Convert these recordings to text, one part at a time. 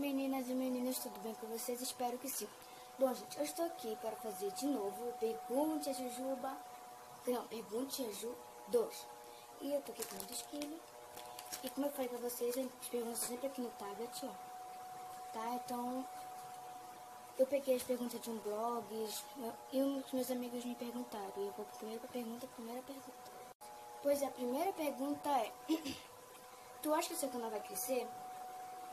meninas e meninos, tudo bem com vocês? Espero que sim. Bom, gente, eu estou aqui para fazer de novo Pergunte a Jujuba. Não, Pergunte a Ju 2. E eu tô aqui com o esquilo. E como eu falei pra vocês, as perguntas sempre aqui no tablet, ó. Tá? Então, eu peguei as perguntas de um blog e uns meus amigos me perguntaram. E eu vou pra primeira pergunta. Pois a primeira pergunta é: tu acha que o seu canal vai crescer?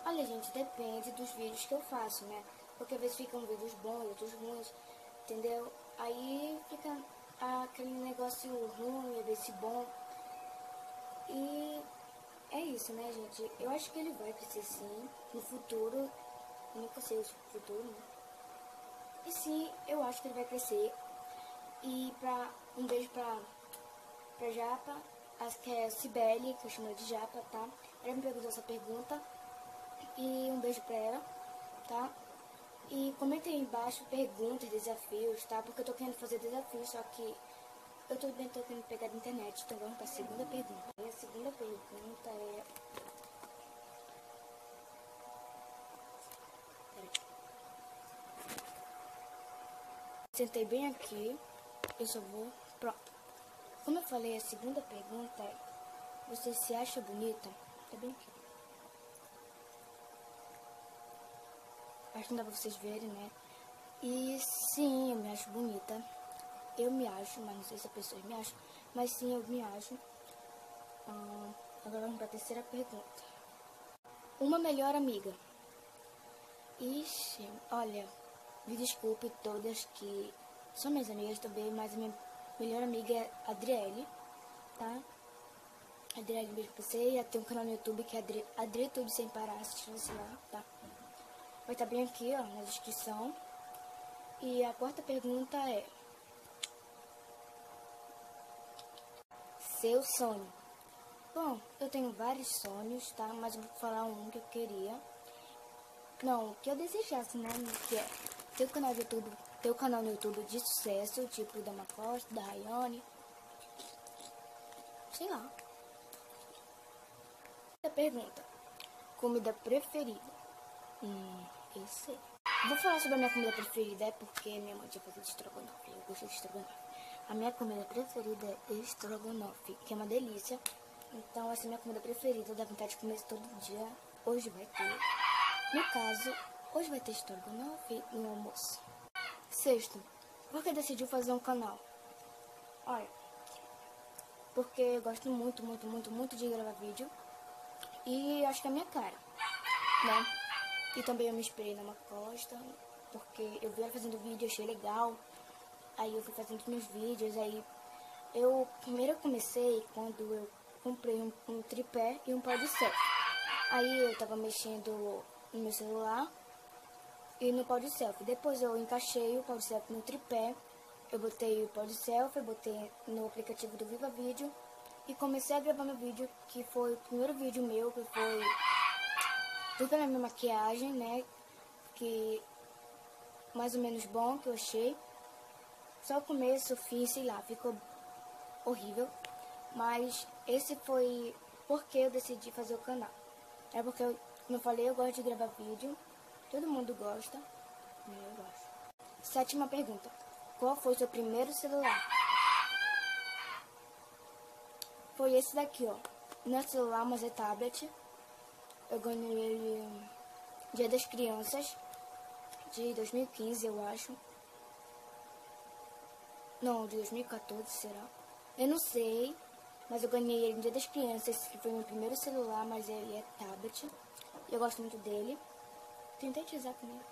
Olha, gente, depende dos vídeos que eu faço, né? Porque às vezes ficam vídeos bons, outros ruins, entendeu? Aí fica aquele negócio ruim, às vezes bom. E é isso, né, gente? Eu acho que ele vai crescer sim, no futuro. Eu nunca sei o futuro, né? E sim, eu acho que ele vai crescer. E um beijo pra Japa, acho que é Cibele, que eu chamo ela de Japa, tá? Ela me perguntou essa pergunta. E um beijo pra ela, tá? E comentem aí embaixo perguntas, desafios, tá? Porque eu tô querendo fazer desafios, só que eu tô querendo pegar da internet. Então vamos pra segunda pergunta. E a segunda pergunta é... Peraí. Sentei bem aqui. Eu só vou... Pronto. Como eu falei, a segunda pergunta é: você se acha bonita? Tá bem aqui. Acho que não dá pra vocês verem, né? E sim, eu me acho bonita. Eu me acho, mas não sei se as pessoas me acham. Mas sim, eu me acho. Agora vamos para a terceira pergunta. Uma melhor amiga. Ixi, olha, me desculpe todas que são minhas amigas também, mas a minha melhor amiga é a Adriele, tá? Adriele, um beijo pra você. E tem um canal no YouTube que é AdriTube sem parar, assistindo lá, tá? Vai estar bem aqui, ó, na descrição. E a quarta pergunta é: seu sonho. Bom, eu tenho vários sonhos, tá? Mas eu vou falar um que eu queria. Não, que eu desejasse, né? Que é ter um canal no YouTube de sucesso, tipo da Macosta, da Rayane. Sei lá. A pergunta: comida preferida? Eu sei. Vou falar sobre a minha comida preferida, é porque minha mãe tinha feito estrogonofe. Eu gosto de estrogonofe. A minha comida preferida é estrogonofe, que é uma delícia. Então, essa é a minha comida preferida. Dá vontade de comer isso todo dia. Hoje vai ter. No caso, hoje vai ter estrogonofe no almoço. Sexto, por que decidiu fazer um canal? Olha, porque eu gosto muito de gravar vídeo. E acho que é a minha cara, né? E também eu me inspirei na Macosta, porque eu vi ela fazendo vídeo, achei legal. Aí eu fui fazendo os meus vídeos, aí primeiro eu comecei quando eu comprei um tripé e um pau de selfie. Aí eu tava mexendo no meu celular e no pau de selfie. Depois eu encaixei o pau de selfie no tripé, eu botei o pau de selfie, botei no aplicativo do Viva Vídeo e comecei a gravar meu vídeo, que foi o primeiro vídeo meu, que foi tudo pela minha maquiagem, né? Que mais ou menos bom, que eu achei. Só o começo, o fim, sei lá, ficou horrível. Mas esse foi porque eu decidi fazer o canal. É porque, como eu falei, eu gosto de gravar vídeo. Todo mundo gosta. Eu gosto. Sétima pergunta: qual foi o seu primeiro celular? Foi esse daqui, ó. Não é celular, mas é tablet. Eu ganhei ele Dia das Crianças de 2015, eu acho. Não, de 2014, será? Eu não sei, mas eu ganhei ele no Dia das Crianças. Esse foi meu primeiro celular, mas ele é tablet. Eu gosto muito dele. Tentei utilizar comigo.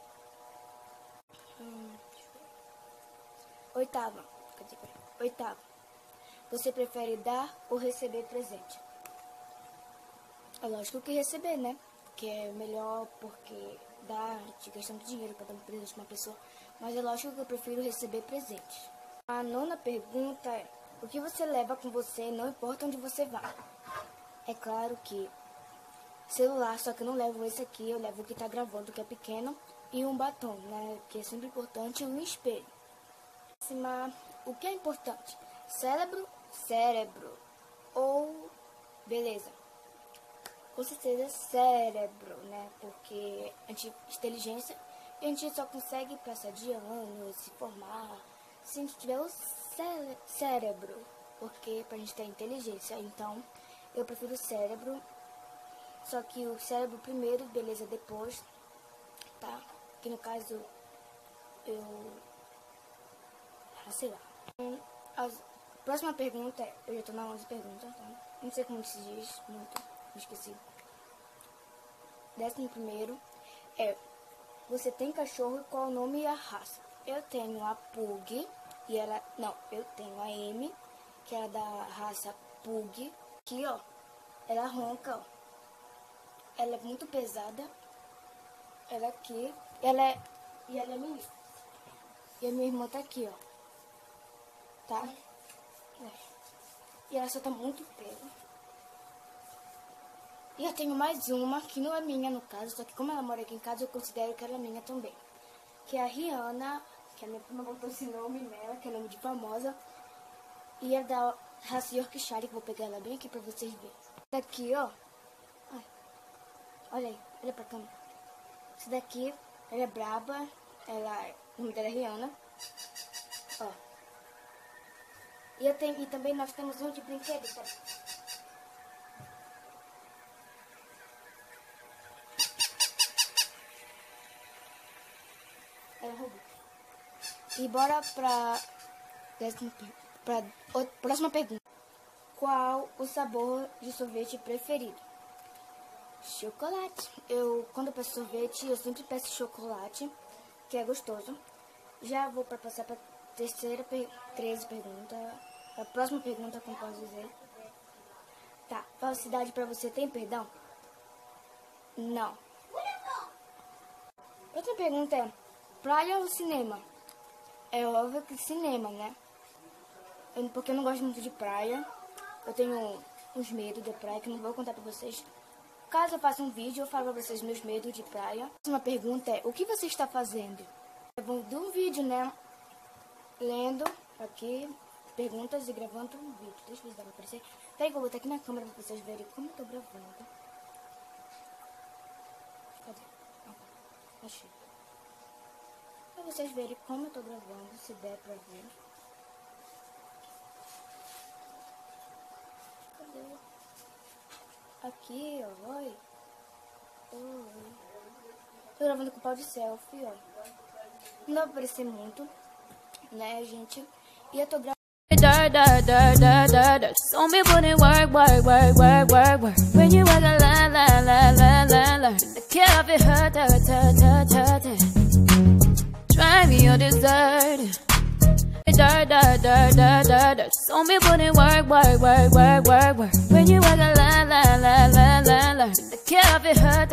Oitava. Oitava. Você prefere dar ou receber presente? É lógico que receber, né? Que é melhor, porque dar, te gastando dinheiro para dar um presente pra uma pessoa. Mas é lógico que eu prefiro receber presentes. A nona pergunta é: o que você leva com você, não importa onde você vá? É claro que celular, só que eu não levo esse aqui, eu levo o que tá gravando, que é pequeno, e um batom, né, que é sempre importante, e um espelho. O que é importante? Cérebro ou beleza? Com certeza cérebro, né? Porque inteligência, a gente só consegue passar de ano, se formar, se a gente tiver o cérebro. Porque pra gente ter inteligência, então eu prefiro o cérebro. Só que o cérebro primeiro, beleza, depois, tá? Que no caso, sei lá. A próxima pergunta é, eu já tô na 11 perguntas, tá? Não sei como se diz muito, esqueci. 11º é, você tem cachorro, qual o nome e a raça? Eu tenho a Pug, e ela, não, eu tenho a Amy, que é da raça Pug. Aqui, ó, ela ronca, ó. Ela é muito pesada. Ela aqui, e ela é minha. E a minha irmã tá aqui, ó. Tá? E ela só tá muito pelo. E eu tenho mais uma, que não é minha no caso, só que como ela mora aqui em casa, eu considero que ela é minha também. Que é a Rihanna, que a minha prima botou esse nome nela, que é nome de famosa. E é da raça Yorkshire, que vou pegar ela bem aqui pra vocês verem. Daqui, ó. Ai. Olha aí, olha pra câmera. Essa daqui, ela é braba, o nome dela é Rihanna. Ó. E também nós temos um de brinquedo, tá? E bora pra próxima pergunta. Qual o sabor de sorvete preferido? Chocolate. Quando eu peço sorvete, eu sempre peço chocolate, que é gostoso. Já vou passar para terceira, 13 pergunta. A próxima pergunta, como posso dizer? Tá. Falsidade para você tem perdão? Não. Outra pergunta é, praia ou cinema? É óbvio que cinema, né? Porque eu não gosto muito de praia. Eu tenho uns medos de praia que não vou contar pra vocês. Caso eu faça um vídeo, eu falo pra vocês meus medos de praia. Uma pergunta é, o que você está fazendo? Eu vou dar um vídeo, né? Lendo aqui perguntas e gravando um vídeo. Deixa eu ver se vai aparecer. Peraí que eu vou botar aqui na câmera pra vocês verem como eu tô gravando. Cadê? Achei. Pra vocês verem como eu tô gravando, se der pra ver. Cadê? Aqui, ó, oi. Tô gravando com o pau de selfie, ó. Não dá pra aparecer muito, né, gente? E eu tô gravando. Some people in work. When you work a la. The kid of it hurt. Try me your dessert. Some people in work. When you work a la. The kid of it hurt.